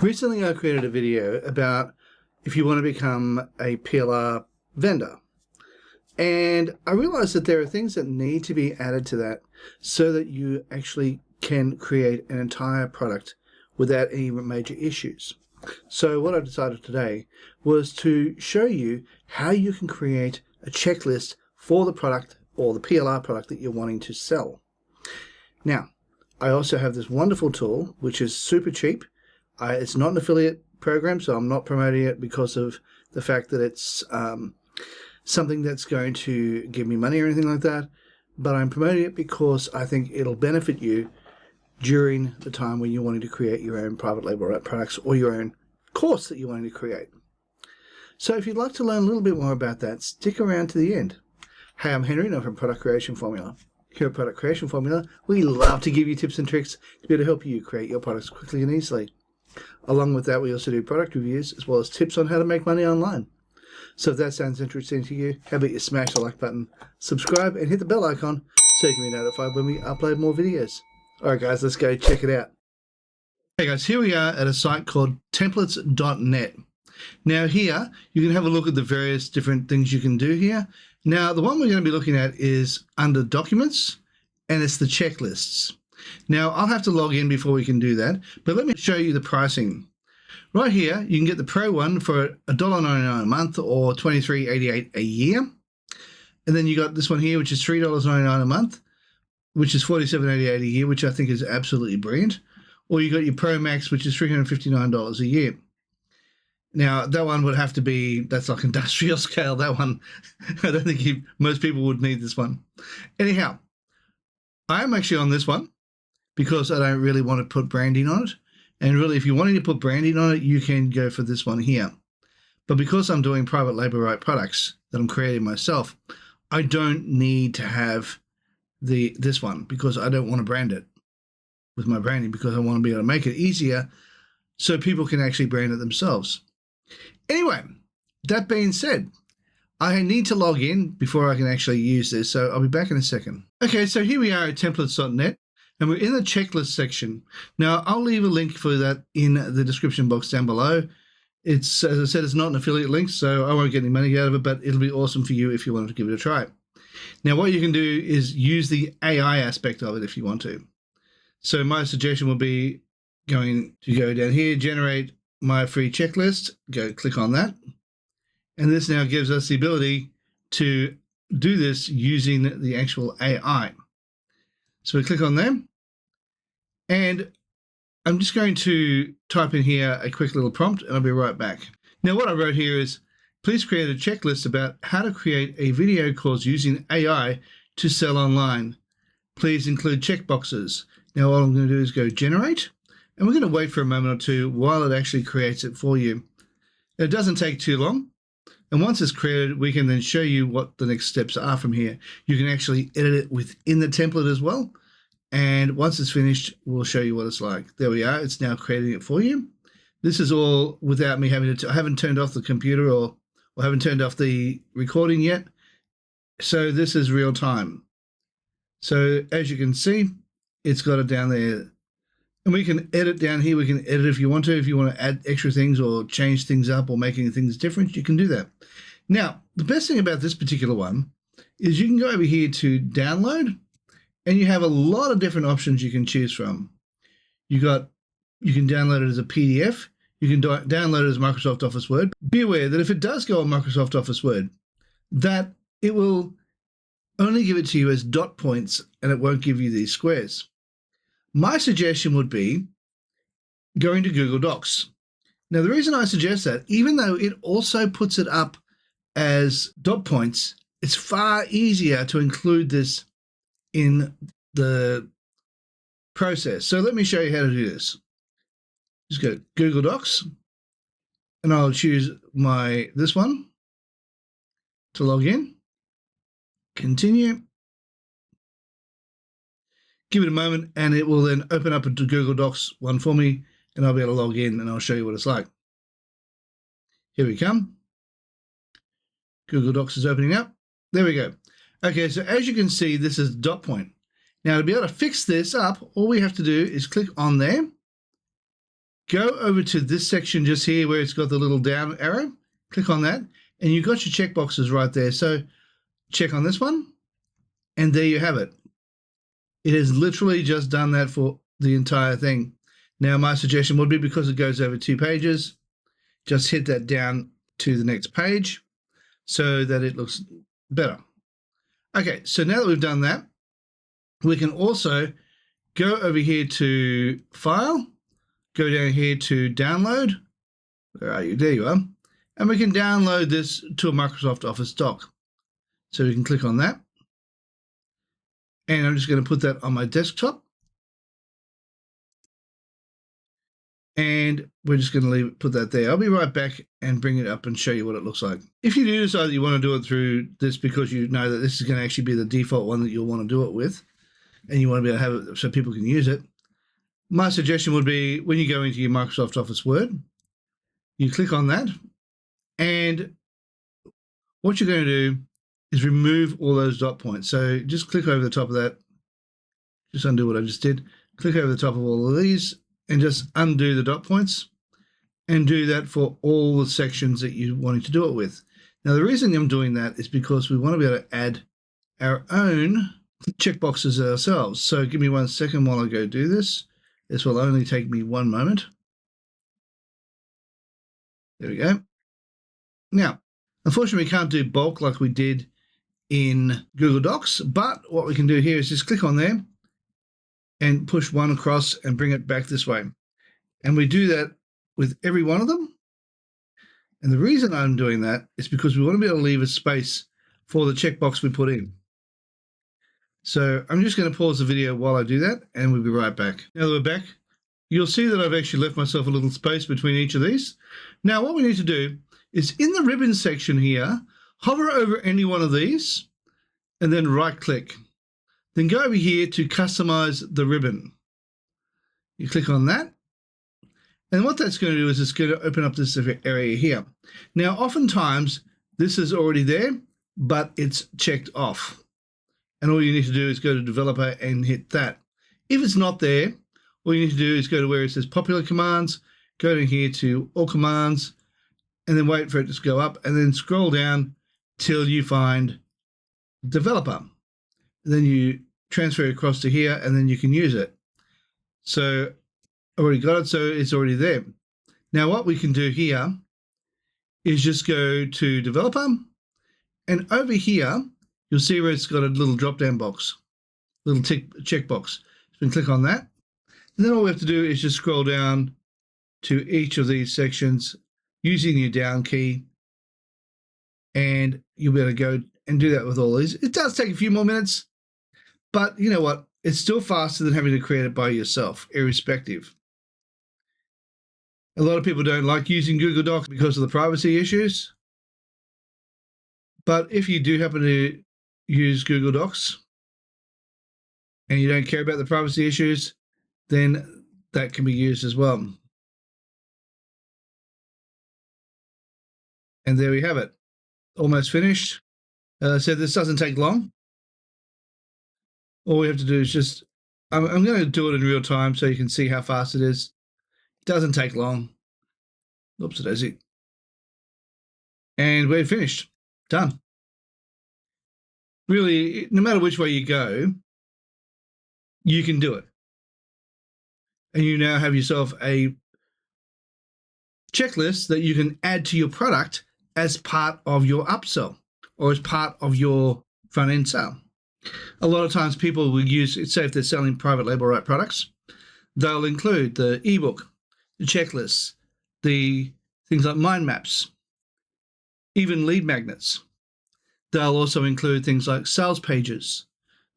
Recently I created a video about if you want to become a PLR vendor, and I realized that there are things that need to be added to that so that you actually can create an entire product without any major issues. So what I decided today was to show you how you can create a checklist for the product or the PLR product that you're wanting to sell. Now, I also have this wonderful tool which is super cheap. It's not an affiliate program, so I'm not promoting it because of the fact that it's something that's going to give me money or anything like that, but I'm promoting it because I think it'll benefit you during the time when you're wanting to create your own private label products or your own course that you're wanting to create. So if you'd like to learn a little bit more about that, stick around to the end. Hey, I'm Henry and I'm from Product Creation Formula. Here at Product Creation Formula, we love to give you tips and tricks to be able to help you create your products quickly and easily. Along with that, we also do product reviews as well as tips on how to make money online. So if that sounds interesting to you, how about you smash the like button, subscribe, and hit the bell icon so you can be notified when we upload more videos. Alright guys, let's go check it out. Hey guys, here we are at a site called templates.net. Now here, you can have a look at the various different things you can do here. Now the one we're going to be looking at is under Documents, and it's the checklists. Now I'll have to log in before we can do that, but let me show you the pricing. Right here, you can get the Pro one for $1.99 a month or $23.88 a year. And then you got this one here, which is $3.99 a month, which is $47.88 a year, which I think is absolutely brilliant. Or you got your Pro Max, which is $359 a year. Now, that one would have to be, that's like industrial scale, that one. I don't think most people would need this one. Anyhow, I'm actually on this one because I don't really want to put branding on it. And really, if you're wanting to put branding on it, you can go for this one here. But because I'm doing private label right products that I'm creating myself, I don't need to have this one because I don't want to brand it with my branding, because I want to be able to make it easier so people can actually brand it themselves. Anyway, that being said, I need to log in before I can actually use this, so I'll be back in a second. Okay, so here we are at templates.net. And we're in the checklist section. Now, I'll leave a link for that in the description box down below. It's, as I said, it's not an affiliate link, so I won't get any money out of it, but it'll be awesome for you if you wanted to give it a try. Now, what you can do is use the AI aspect of it if you want to. So my suggestion would be going to go down here, generate my free checklist, click on that. And this now gives us the ability to do this using the actual AI. So we click on them, and I'm just going to type in here a quick little prompt, and I'll be right back. Now what I wrote here is, please create a checklist about how to create a video course using AI to sell online. Please include checkboxes. Now all I'm going to do is go generate, and we're going to wait for a moment or two while it actually creates it for you. It doesn't take too long. And once it's created, we can then show you what the next steps are from here. You can actually edit it within the template as well. And once it's finished, we'll show you what it's like. There we are. It's now creating it for you. This is all without me having to, I haven't turned off the computer or haven't turned off the recording yet. So this is real time. So as you can see, it's got it down there. And we can edit down here. We can edit if you want to. If you want to add extra things or change things up or making things different, you can do that. Now, the best thing about this particular one is you can go over here to download, and you have a lot of different options you can choose from. You can download it as a PDF. You can download it as Microsoft Office Word. Be aware that if it does go on Microsoft Office Word, that it will only give it to you as dot points, and it won't give you these squares. My suggestion would be going to Google Docs. Now, the reason I suggest that, even though it also puts it up as dot points, it's far easier to include this in the process. So let me show you how to do this. Just go to Google Docs, and I'll choose this one to log in. Continue. Give it a moment, and it will then open up a Google Docs one for me, and I'll be able to log in, and I'll show you what it's like. Here we come. Google Docs is opening up. There we go. Okay, so as you can see, this is dot point. Now, to be able to fix this up, all we have to do is click on there, go over to this section just here where it's got the little down arrow. Click on that, and you've got your checkboxes right there. So check on this one, and there you have it. It has literally just done that for the entire thing. Now, my suggestion would be, because it goes over 2 pages, just hit that down to the next page so that it looks better. Okay, so now that we've done that, we can also go over here to File, go down here to Download. Where are you? There you are. And we can download this to a Microsoft Office doc. So we can click on that. And I'm just going to put that on my desktop. And we're just going to put that there. I'll be right back and bring it up and show you what it looks like. If you do decide that you want to do it through this because you know that this is going to actually be the default one that you'll want to do it with, and you want to be able to have it so people can use it, my suggestion would be, when you go into your Microsoft Office Word, you click on that, and what you're going to do is remove all those dot points. So just click over the top of that, just undo what I just did, click over the top of all of these, and just undo the dot points, and do that for all the sections that you're wanting to do it with. Now, the reason I'm doing that is because we want to be able to add our own checkboxes ourselves. So give me 1 second while I go do this. This will only take me 1 moment. There we go. Now, unfortunately, we can't do bulk like we did in Google Docs, but what we can do here is just click on there and push one across and bring it back this way. And we do that with every one of them. And the reason I'm doing that is because we want to be able to leave a space for the checkbox we put in. So I'm just going to pause the video while I do that, and we'll be right back. Now that we're back, you'll see that I've actually left myself a little space between each of these. Now what we need to do is, in the ribbon section here, hover over any one of these and then right click. Then go over here to customize the ribbon. You click on that. And what that's going to do is it's going to open up this area here. Now, oftentimes this is already there, but it's checked off. And all you need to do is go to Developer and hit that. If it's not there, all you need to do is go to where it says Popular Commands, go to here to All Commands, and then wait for it to go up, and then scroll down till you find Developer. Then you transfer it across to here, and then you can use it. So I already got it, so it's already there. Now what we can do here is just go to Developer, and over here you'll see where it's got a little drop-down box, little checkbox. So we can click on that, and then all we have to do is just scroll down to each of these sections using your down key, and you'll be able to go and do that with all these. It does take a few more minutes, but you know what? It's still faster than having to create it by yourself, irrespective. A lot of people don't like using Google Docs because of the privacy issues. But if you do happen to use Google Docs and you don't care about the privacy issues, then that can be used as well. And there we have it. Almost finished. As I said, this doesn't take long. All we have to do is just, I'm going to do it in real time so you can see how fast it is. It doesn't take long. Oops, it is it. And we're finished. Done. Really, no matter which way you go, you can do it. And you now have yourself a checklist that you can add to your product as part of your upsell or as part of your front-end sale. A lot of times people will use, say if they're selling private label right products, they'll include the ebook, the checklists, the things like mind maps, even lead magnets. They'll also include things like sales pages.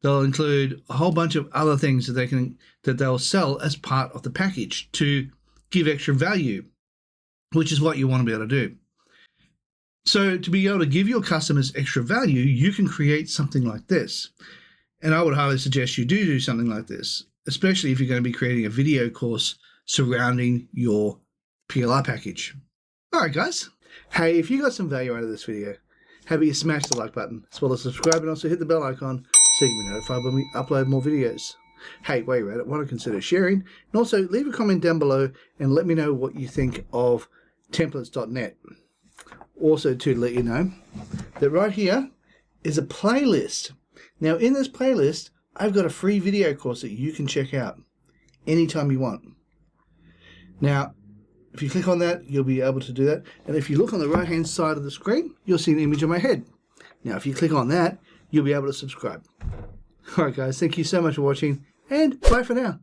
They'll include a whole bunch of other things that they'll sell as part of the package to give extra value, which is what you want to be able to do. So to be able to give your customers extra value, you can create something like this. And I would highly suggest you do something like this, especially if you're going to be creating a video course surrounding your PLR package. All right, guys. Hey, if you got some value out of this video, how about you smash the like button, as well as subscribe, and also hit the bell icon so you can be notified when we upload more videos. Hey, while you're at it, why not consider sharing? And also leave a comment down below and let me know what you think of templates.net. Also, to let you know that right here is a playlist. Now, in this playlist, I've got a free video course that you can check out anytime you want. Now, if you click on that, you'll be able to do that. And if you look on the right-hand side of the screen, you'll see an image of my head. Now, if you click on that, you'll be able to subscribe. All right, guys, thank you so much for watching, and bye for now.